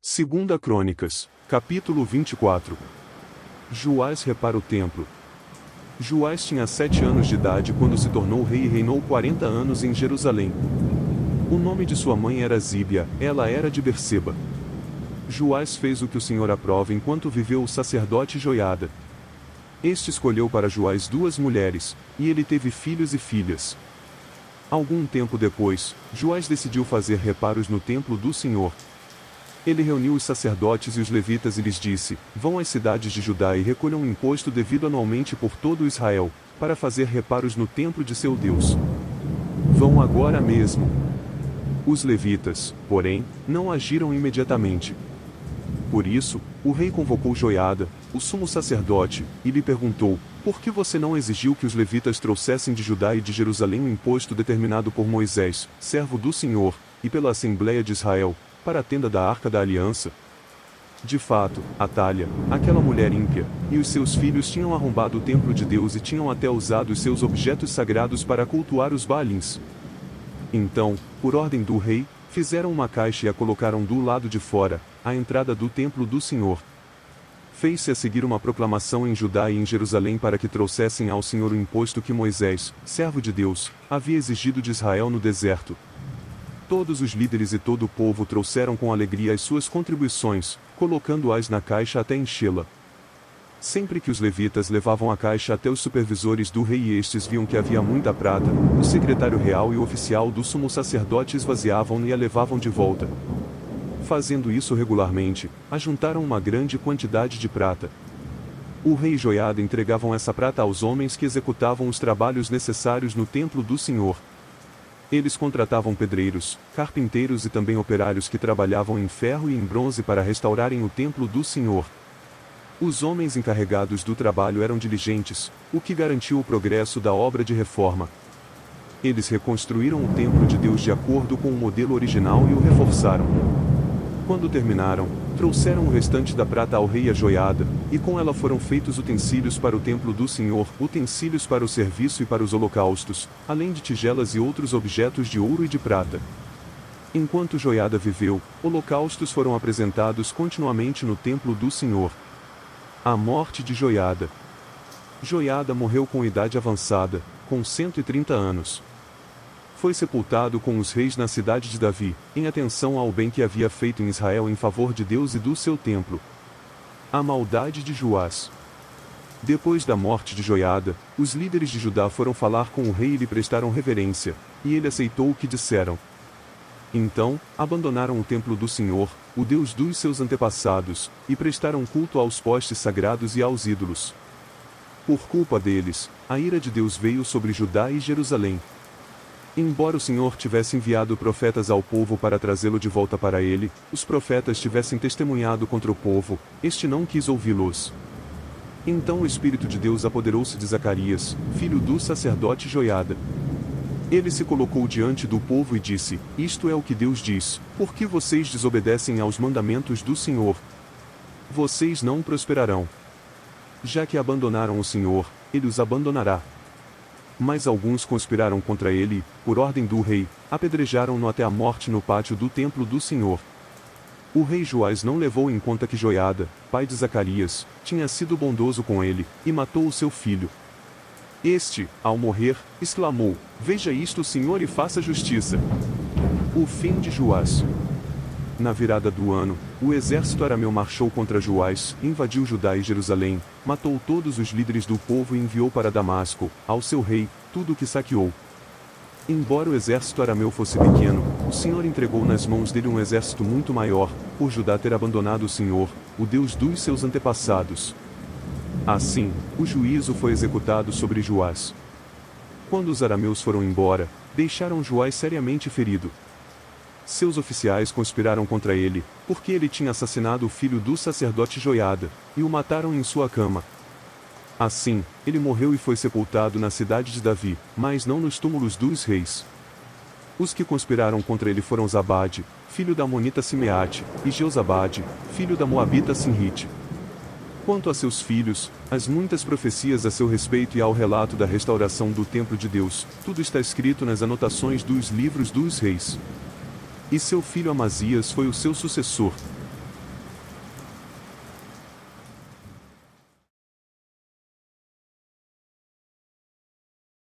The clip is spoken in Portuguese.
Segunda Crônicas, capítulo 24. Joás repara o templo. Joás tinha 7 anos de idade quando se tornou rei e reinou 40 anos em Jerusalém. O nome de sua mãe era Zíbia, ela era de Berseba. Joás fez o que o Senhor aprova enquanto viveu o sacerdote Joiada. Este escolheu para Joás 2 mulheres, e ele teve filhos e filhas. Algum tempo depois, Joás decidiu fazer reparos no templo do Senhor. Ele reuniu os sacerdotes e os levitas e lhes disse: Vão às cidades de Judá e recolham o imposto devido anualmente por todo Israel, para fazer reparos no templo de seu Deus. Vão agora mesmo. Os levitas, porém, não agiram imediatamente. Por isso, o rei convocou Joiada, o sumo sacerdote, e lhe perguntou: Por que você não exigiu que os levitas trouxessem de Judá e de Jerusalém o imposto determinado por Moisés, servo do Senhor, e pela Assembleia de Israel, para a tenda da Arca da Aliança? De fato, Atalha, aquela mulher ímpia, e os seus filhos tinham arrombado o templo de Deus e tinham até usado os seus objetos sagrados para cultuar os Baalins. Então, por ordem do rei, fizeram uma caixa e a colocaram do lado de fora, à entrada do templo do Senhor. Fez-se a seguir uma proclamação em Judá e em Jerusalém para que trouxessem ao Senhor o imposto que Moisés, servo de Deus, havia exigido de Israel no deserto. Todos os líderes e todo o povo trouxeram com alegria as suas contribuições, colocando-as na caixa até enchê-la. Sempre que os levitas levavam a caixa até os supervisores do rei e estes viam que havia muita prata, o secretário real e o oficial do sumo sacerdote esvaziavam-na e a levavam de volta. Fazendo isso regularmente, ajuntaram uma grande quantidade de prata. O rei e Joiada entregavam essa prata aos homens que executavam os trabalhos necessários no templo do Senhor. Eles contratavam pedreiros, carpinteiros e também operários que trabalhavam em ferro e em bronze para restaurarem o templo do Senhor. Os homens encarregados do trabalho eram diligentes, o que garantiu o progresso da obra de reforma. Eles reconstruíram o templo de Deus de acordo com o modelo original e o reforçaram. Quando terminaram, trouxeram o restante da prata ao rei e a Joiada, e com ela foram feitos utensílios para o templo do Senhor, utensílios para o serviço e para os holocaustos, além de tigelas e outros objetos de ouro e de prata. Enquanto Joiada viveu, holocaustos foram apresentados continuamente no templo do Senhor. A morte de Joiada. Joiada morreu com idade avançada, com 130 anos. Foi sepultado com os reis na cidade de Davi, em atenção ao bem que havia feito em Israel em favor de Deus e do seu templo. A maldade de Joás. Depois da morte de Joiada, os líderes de Judá foram falar com o rei e lhe prestaram reverência, e ele aceitou o que disseram. Então, abandonaram o templo do Senhor, o Deus dos seus antepassados, e prestaram culto aos postes sagrados e aos ídolos. Por culpa deles, a ira de Deus veio sobre Judá e Jerusalém. Embora o Senhor tivesse enviado profetas ao povo para trazê-lo de volta para ele, os profetas tivessem testemunhado contra o povo, este não quis ouvi-los. Então o Espírito de Deus apoderou-se de Zacarias, filho do sacerdote Joiada. Ele se colocou diante do povo e disse: Isto é o que Deus diz: Por que vocês desobedecem aos mandamentos do Senhor? Vocês não prosperarão. Já que abandonaram o Senhor, ele os abandonará. Mas alguns conspiraram contra ele e, por ordem do rei, apedrejaram-no até a morte no pátio do templo do Senhor. O rei Joás não levou em conta que Joiada, pai de Zacarias, tinha sido bondoso com ele, e matou o seu filho. Este, ao morrer, exclamou: Veja isto, Senhor, e faça justiça. O fim de Joás. Na virada do ano, o exército arameu marchou contra Joás, invadiu Judá e Jerusalém, matou todos os líderes do povo e enviou para Damasco, ao seu rei, tudo o que saqueou. Embora o exército arameu fosse pequeno, o Senhor entregou nas mãos dele um exército muito maior, por Judá ter abandonado o Senhor, o Deus dos seus antepassados. Assim, o juízo foi executado sobre Joás. Quando os arameus foram embora, deixaram Joás seriamente ferido. Seus oficiais conspiraram contra ele, porque ele tinha assassinado o filho do sacerdote Joiada, e o mataram em sua cama. Assim, ele morreu e foi sepultado na cidade de Davi, mas não nos túmulos dos reis. Os que conspiraram contra ele foram Zabade, filho da Amonita Simeate, e Jeozabade, filho da Moabita Sinrite. Quanto a seus filhos, as muitas profecias a seu respeito e ao relato da restauração do templo de Deus, tudo está escrito nas anotações dos livros dos reis. E seu filho Amazias foi o seu sucessor.